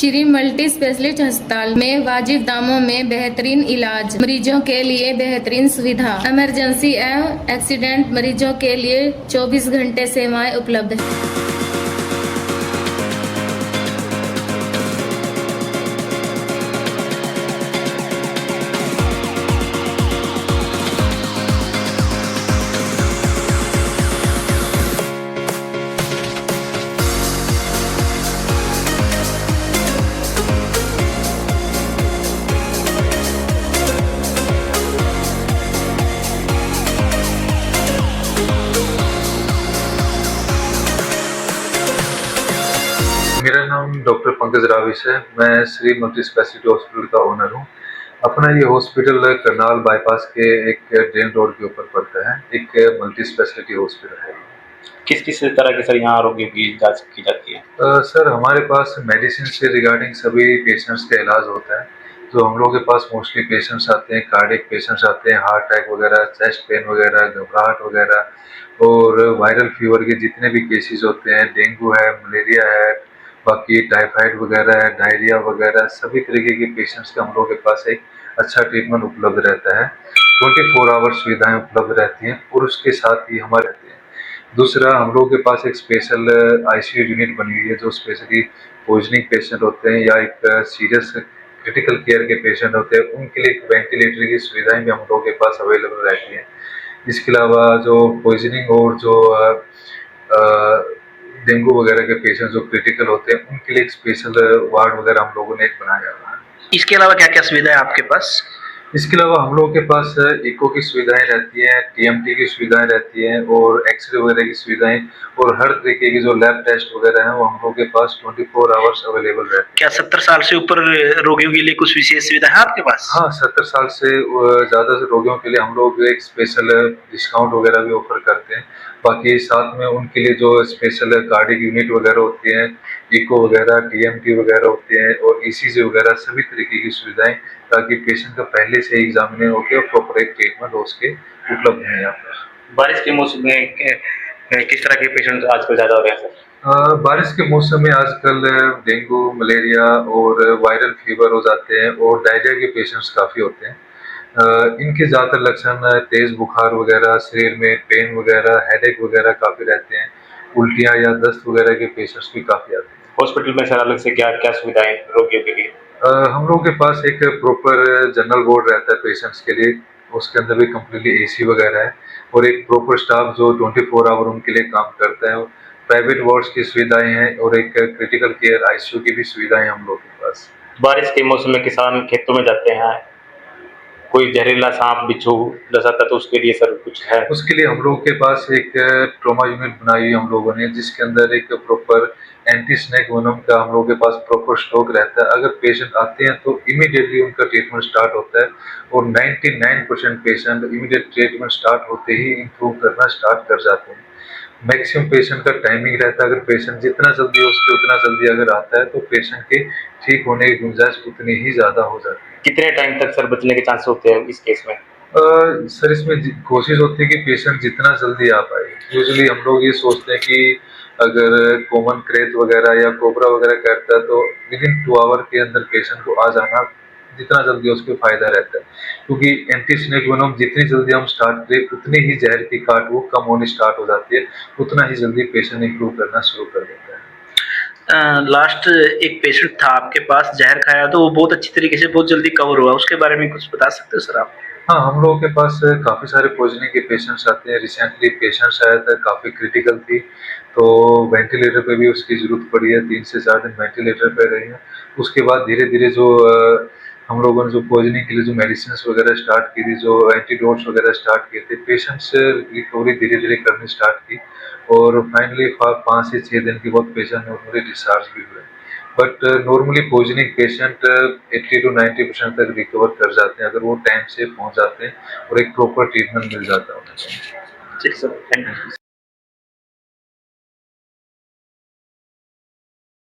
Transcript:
Shri multi specialist अस्पताल में वाजिब दामों में बेहतरीन इलाज, मरीजों के लिए बेहतरीन सुविधा, इमरजेंसी एवं एक्सीडेंट मरीजों के लिए 24 घंटे सेवाएं उपलब्ध है। मेरा नाम डॉक्टर पंकज राविश है। मैं श्री मल्टी स्पेशलिटी हॉस्पिटल का ओनर हूँ। अपना ये हॉस्पिटल करनाल बाईपास के एक ड्रेन रोड के ऊपर पड़ता है। एक मल्टी स्पेशलिटी हॉस्पिटल है। किस किस तरह के सर यहाँ आरोग्य की जांच की जाती है? सर हमारे पास मेडिसिन से रिगार्डिंग सभी पेशेंट्स का इलाज होता है। तो हम लोगों के पास मोस्टली पेशेंट्स आते हैं, कार्डियक पेशेंट्स आते हैं, हार्ट अटैक वगैरह, चेस्ट पेन वगैरह, घबराहट वगैरह और वायरल फीवर के जितने भी केसेस होते हैं, डेंगू है, मलेरिया है, बाकी टाइफाइड वगैरह है, डायरिया वगैरह, सभी तरीके के पेशेंट्स का हम लोगों के पास एक अच्छा ट्रीटमेंट उपलब्ध रहता है। 24 आवर सुविधाएं उपलब्ध रहती हैं और उसके साथ ही हमारे रहते हैं। दूसरा, हम लोगों के पास एक स्पेशल आईसीयू यूनिट बनी हुई है जो स्पेशली पॉइजनिंग पेशेंट होते हैं या एक सीरियस क्रिटिकल केयर के पेशेंट होते हैं, उनके लिए एक वेंटिलेटर की सुविधाएं भी हम लोगों के पास अवेलेबल रहती हैं। इसके अलावा जो पॉइजनिंग और जो डेंगू वगैरह के पेशेंट जो क्रिटिकल होते हैं, उनके लिए एक स्पेशल वार्ड वगैरह हम लोगों ने एक बनाया हुआ है। इसके अलावा क्या क्या सुविधा है आपके पास? इसके अलावा हम लोगों के पास इको की सुविधाएं रहती हैं, टीएमटी की सुविधाएं रहती हैं और एक्सरे वगैरह की सुविधाएं और हर तरीके की जो लैब टेस्ट वगैरह हैं वो हम लोगों के पास 24 आवर्स अवेलेबल रहते हैं। क्या 70 साल से ऊपर रोगियों के लिए कुछ विशेष सुविधा है आपके पास? हाँ, 70 साल से ज़्यादा रोगियों के लिए हम लोग एक स्पेशल डिस्काउंट वगैरह भी ऑफर करते हैं। बाकी साथ में उनके लिए जो स्पेशल कार्डियक यूनिट वगैरह होती हैं, इको वगैरह, टीएमटी वगैरह होते हैं और ईसीजी वगैरह सभी तरीके की सुविधाएं, ताकि पेशेंट का पहले से एग्जामिनेशन होकर और प्रॉपर एक ट्रीटमेंट हो सके, उपलब्ध है यहाँ पर। बारिश के मौसम में किस तरह के पेशेंट आजकल ज्यादा हो रहे हैं सर? बारिश के मौसम में आजकल डेंगू, मलेरिया और वायरल फीवर हो जाते हैं और डायरिया के पेशेंट्स काफ़ी होते हैं। इनके ज़्यादातर लक्षण तेज़ बुखार वगैरह, शरीर में पेन वगैरह, हेडेक वगैरह काफ़ी रहते हैं। उल्टियाँ या दस्त वगैरह के पेशेंट्स भी काफ़ी आते हैं। हॉस्पिटल में सर अलग से क्या क्या सुविधाएं रोगियों के लिए? हम लोगों के पास एक प्रॉपर जनरल वार्ड रहता है पेशेंट्स के लिए। उसके अंदर भी कम्प्लीटली एसी वगैरह है और एक प्रॉपर स्टाफ जो 24 आवर उनके लिए काम करता है। प्राइवेट वार्ड्स की सुविधाएं हैं और एक क्रिटिकल केयर आईसीयू की भी सुविधाएं हम लोगों के पास। बारिश के मौसम में किसान खेतों में जाते हैं, कोई जहरीला सांप बिच्छू डस आता तो उसके लिए सर कुछ है? उसके लिए हम लोगों के पास एक ट्रॉमा यूनिट बनाई हुई हम लोगों ने, जिसके अंदर एक प्रॉपर एंटी स्नेक वेनम का हम लोगों के पास प्रॉपर स्टॉक रहता है। अगर पेशेंट आते हैं तो इमीडिएटली उनका ट्रीटमेंट स्टार्ट होता है और 99% पेशेंट इमीडिएट ट्रीटमेंट स्टार्ट होते ही इम्प्रूव करना स्टार्ट कर जाते हैं। मैक्सिमम पेशेंट का टाइमिंग रहता है, अगर पेशेंट जितना जल्दी हो सके उतना जल्दी अगर आता है तो पेशेंट के ठीक होने की गुंजाइश उतनी ही ज़्यादा हो जाती है। कितने टाइम तक सर बचने के चांस होते हैं इस केस में? सर इसमें कोशिश होती है कि पेशेंट जितना जल्दी आ पाए। यूजुअली हम लोग ये सोचते हैं कि अगर कॉमन क्रेथ वगैरह या कोबरा वगैरह करता है तो विदिन 2 आवर के अंदर पेशेंट को आ जाना जितना जल्दी उसको फायदा रहता है, क्योंकि एंटी स्नेक वेनम जितनी जल्दी हम स्टार्ट करें उतनी ही जहर की काट वो कम होनी स्टार्ट हो जाती है, उतना ही जल्दी पेशेंट इंप्रूव करना शुरू कर देता है। लास्ट एक पेशेंट था आपके पास, जहर खाया तो वो बहुत अच्छी तरीके से बहुत जल्दी कवर हुआ, उसके बारे में कुछ बता सकते हो सर आप? हाँ, हम लोगों के पास काफ़ी सारे पॉइजनिंग के पेशेंट्स आते हैं। रिसेंटली पेशेंट्स आया था, काफ़ी क्रिटिकल थी, तो वेंटिलेटर पे भी उसकी ज़रूरत पड़ी है, 3 से 4 दिन वेंटिलेटर पे रही है। उसके बाद धीरे-धीरे जो हम लोगों ने जो पॉइजनिंग के लिए जो मेडिसिन्स वगैरह स्टार्ट की थी, जो एंटीडोट्स वगैरह स्टार्ट किए थे, पेशेंट्स रिकवरी धीरे-धीरे करनी स्टार्ट की और फाइनली 5 से 6 दिन के बाद पेशेंट नॉर्मली डिस्चार्ज भी हुए। But normally poisoning patient 80 to 90% तक रिकवर कर जाते हैं अगर वो टाइम से पहुंच जाते हैं और एक प्रॉपर ट्रीटमेंट मिल जाता है उन्हें। ठीक सर, थैंक यू।